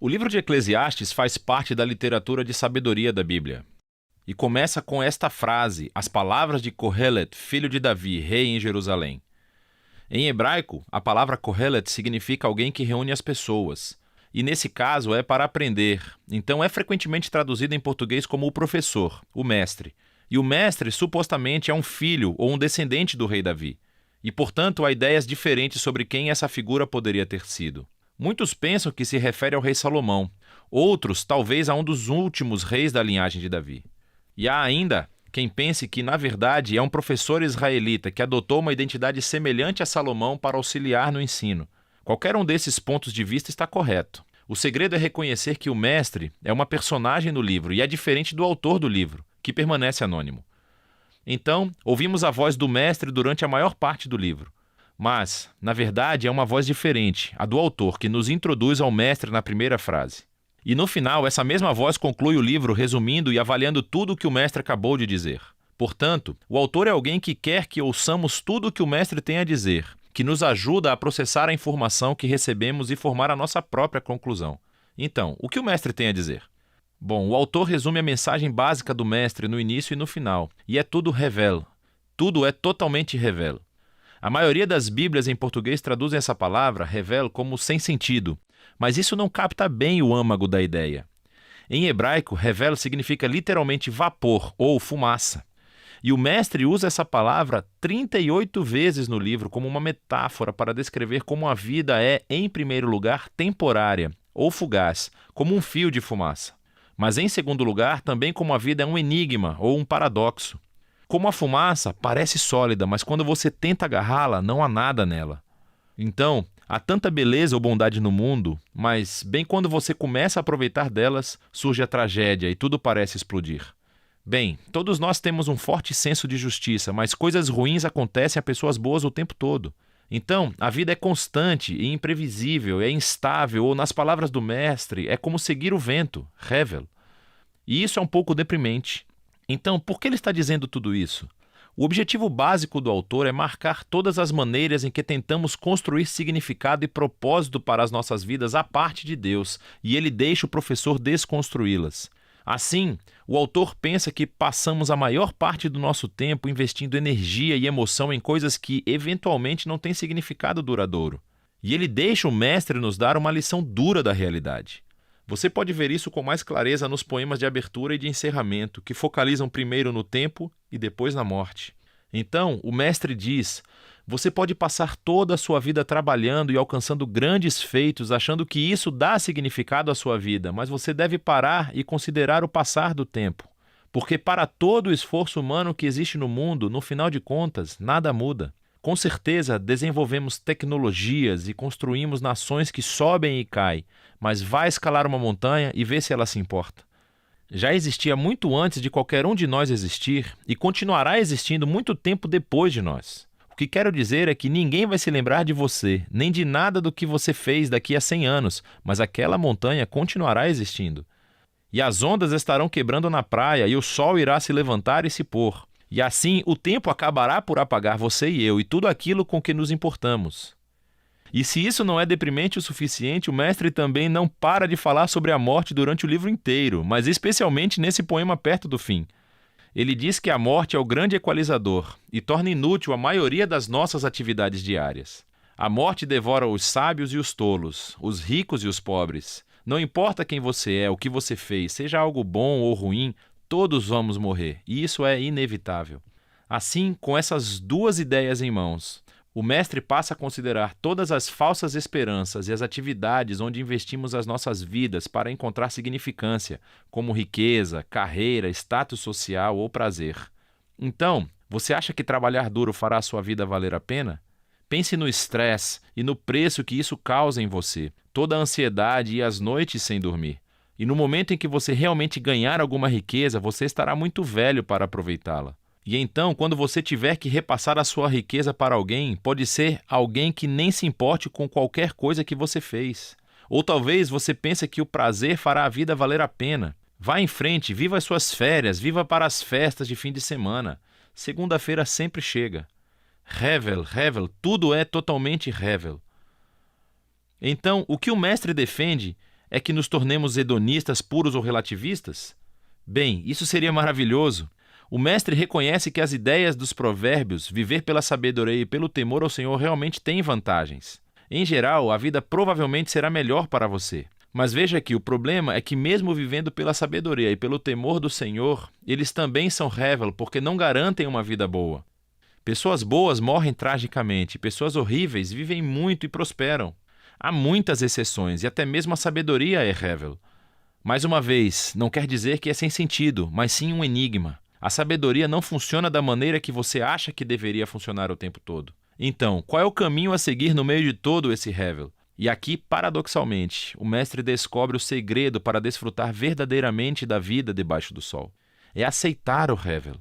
O livro de Eclesiastes faz parte da literatura de sabedoria da Bíblia. E começa com esta frase, as palavras de Kohelet, filho de Davi, rei em Jerusalém. Em hebraico, a palavra Kohelet significa alguém que reúne as pessoas. E nesse caso é para aprender, então é frequentemente traduzido em português como o professor, o mestre. E o mestre supostamente é um filho ou um descendente do rei Davi. E portanto há ideias diferentes sobre quem essa figura poderia ter sido. Muitos pensam que se refere ao rei Salomão, outros talvez a um dos últimos reis da linhagem de Davi. E há ainda quem pense que, na verdade, é um professor israelita que adotou uma identidade semelhante a Salomão para auxiliar no ensino. Qualquer um desses pontos de vista está correto. O segredo é reconhecer que o mestre é uma personagem no livro e é diferente do autor do livro, que permanece anônimo. Então, ouvimos a voz do mestre durante a maior parte do livro. Mas, na verdade, é uma voz diferente, a do autor, que nos introduz ao mestre na primeira frase. E no final, essa mesma voz conclui o livro resumindo e avaliando tudo o que o mestre acabou de dizer. Portanto, o autor é alguém que quer que ouçamos tudo o que o mestre tem a dizer, que nos ajuda a processar a informação que recebemos e formar a nossa própria conclusão. Então, o que o mestre tem a dizer? Bom, o autor resume a mensagem básica do mestre no início e no final, e é tudo revel. Tudo é totalmente revel. A maioria das Bíblias em português traduzem essa palavra, revel, como sem sentido, mas isso não capta bem o âmago da ideia. Em hebraico, revel significa literalmente vapor ou fumaça. E o mestre usa essa palavra 38 vezes no livro como uma metáfora para descrever como a vida é, em primeiro lugar, temporária ou fugaz, como um fio de fumaça. Mas, em segundo lugar, também como a vida é um enigma ou um paradoxo. Como a fumaça parece sólida, mas quando você tenta agarrá-la, não há nada nela. Então, há tanta beleza ou bondade no mundo, mas bem quando você começa a aproveitar delas, surge a tragédia e tudo parece explodir. Bem, todos nós temos um forte senso de justiça, mas coisas ruins acontecem a pessoas boas o tempo todo. Então, a vida é constante e imprevisível, é instável, ou nas palavras do mestre, é como seguir o vento, revel. E isso é um pouco deprimente. Então, por que ele está dizendo tudo isso? O objetivo básico do autor é marcar todas as maneiras em que tentamos construir significado e propósito para as nossas vidas à parte de Deus, e ele deixa o professor desconstruí-las. Assim, o autor pensa que passamos a maior parte do nosso tempo investindo energia e emoção em coisas que, eventualmente, não têm significado duradouro. E ele deixa o mestre nos dar uma lição dura da realidade. Você pode ver isso com mais clareza nos poemas de abertura e de encerramento, que focalizam primeiro no tempo e depois na morte. Então, o mestre diz: você pode passar toda a sua vida trabalhando e alcançando grandes feitos, achando que isso dá significado à sua vida, mas você deve parar e considerar o passar do tempo. Porque para todo o esforço humano que existe no mundo, no final de contas, nada muda. Com certeza, desenvolvemos tecnologias e construímos nações que sobem e caem, mas vai escalar uma montanha e vê se ela se importa. Já existia muito antes de qualquer um de nós existir e continuará existindo muito tempo depois de nós. O que quero dizer é que ninguém vai se lembrar de você, nem de nada do que você fez daqui a 100 anos, mas aquela montanha continuará existindo. E as ondas estarão quebrando na praia e o sol irá se levantar e se pôr. E assim o tempo acabará por apagar você e eu e tudo aquilo com que nos importamos. E se isso não é deprimente o suficiente, o mestre também não para de falar sobre a morte durante o livro inteiro, mas especialmente nesse poema perto do fim. Ele diz que a morte é o grande equalizador e torna inútil a maioria das nossas atividades diárias. A morte devora os sábios e os tolos, os ricos e os pobres. Não importa quem você é, o que você fez, seja algo bom ou ruim, todos vamos morrer, e isso é inevitável. Assim, com essas duas ideias em mãos, o mestre passa a considerar todas as falsas esperanças e as atividades onde investimos as nossas vidas para encontrar significância, como riqueza, carreira, status social ou prazer. Então, você acha que trabalhar duro fará a sua vida valer a pena? Pense no estresse e no preço que isso causa em você, toda a ansiedade e as noites sem dormir. E no momento em que você realmente ganhar alguma riqueza, você estará muito velho para aproveitá-la. E então, quando você tiver que repassar a sua riqueza para alguém, pode ser alguém que nem se importe com qualquer coisa que você fez. Ou talvez você pense que o prazer fará a vida valer a pena. Vá em frente, viva as suas férias, viva para as festas de fim de semana. Segunda-feira sempre chega. Revel, tudo é totalmente revel. Então, o que o mestre defende É que nos tornemos hedonistas puros ou relativistas? Bem, isso seria maravilhoso. O mestre reconhece que as ideias dos provérbios, viver pela sabedoria e pelo temor ao Senhor, realmente têm vantagens. Em geral, a vida provavelmente será melhor para você. Mas veja que o problema é que mesmo vivendo pela sabedoria e pelo temor do Senhor, eles também são hevel porque não garantem uma vida boa. Pessoas boas morrem tragicamente, pessoas horríveis vivem muito e prosperam. Há muitas exceções e até mesmo a sabedoria é hevel. Mais uma vez, não quer dizer que é sem sentido, mas sim um enigma. A sabedoria não funciona da maneira que você acha que deveria funcionar o tempo todo. Então, qual é o caminho a seguir no meio de todo esse hevel? E aqui, paradoxalmente, o mestre descobre o segredo para desfrutar verdadeiramente da vida debaixo do sol. É aceitar o hevel.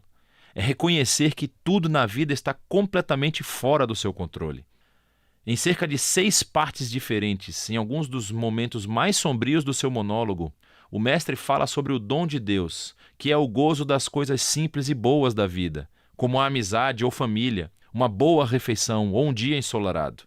É reconhecer que tudo na vida está completamente fora do seu controle. Em cerca de 6 partes diferentes, em alguns dos momentos mais sombrios do seu monólogo, o mestre fala sobre o dom de Deus, que é o gozo das coisas simples e boas da vida, como a amizade ou família, uma boa refeição ou um dia ensolarado.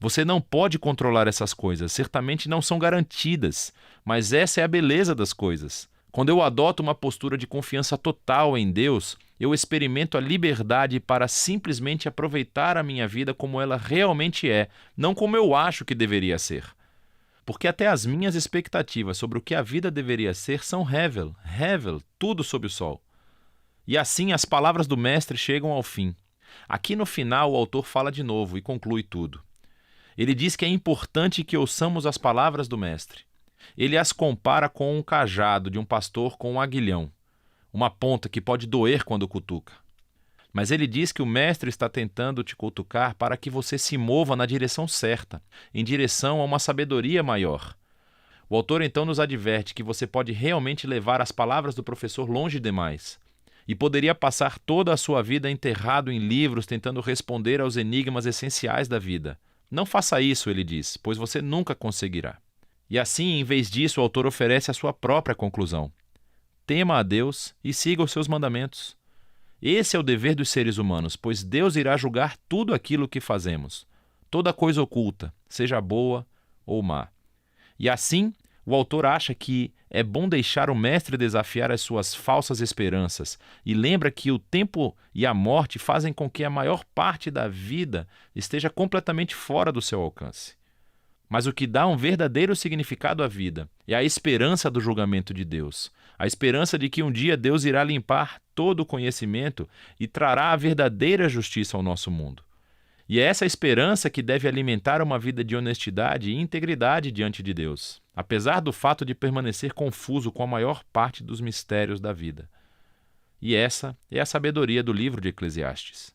Você não pode controlar essas coisas, certamente não são garantidas, mas essa é a beleza das coisas. Quando eu adoto uma postura de confiança total em Deus, eu experimento a liberdade para simplesmente aproveitar a minha vida como ela realmente é, não como eu acho que deveria ser. Porque até as minhas expectativas sobre o que a vida deveria ser são hevel, tudo sob o sol. E assim as palavras do mestre chegam ao fim. Aqui no final o autor fala de novo e conclui tudo. Ele diz que é importante que ouçamos as palavras do mestre. Ele as compara com um cajado de um pastor com um aguilhão, uma ponta que pode doer quando cutuca. Mas ele diz que o mestre está tentando te cutucar para que você se mova na direção certa, em direção a uma sabedoria maior. O autor então nos adverte que você pode realmente levar as palavras do professor longe demais, e poderia passar toda a sua vida enterrado em livros tentando responder aos enigmas essenciais da vida. Não faça isso, ele diz, pois você nunca conseguirá. E assim, em vez disso, o autor oferece a sua própria conclusão. Tema a Deus e siga os seus mandamentos. Esse é o dever dos seres humanos, pois Deus irá julgar tudo aquilo que fazemos, toda coisa oculta, seja boa ou má. E assim, o autor acha que é bom deixar o mestre desafiar as suas falsas esperanças e lembra que o tempo e a morte fazem com que a maior parte da vida esteja completamente fora do seu alcance. Mas o que dá um verdadeiro significado à vida é a esperança do julgamento de Deus, a esperança de que um dia Deus irá limpar todo o conhecimento e trará a verdadeira justiça ao nosso mundo. E é essa esperança que deve alimentar uma vida de honestidade e integridade diante de Deus, apesar do fato de permanecer confuso com a maior parte dos mistérios da vida. E essa é a sabedoria do livro de Eclesiastes.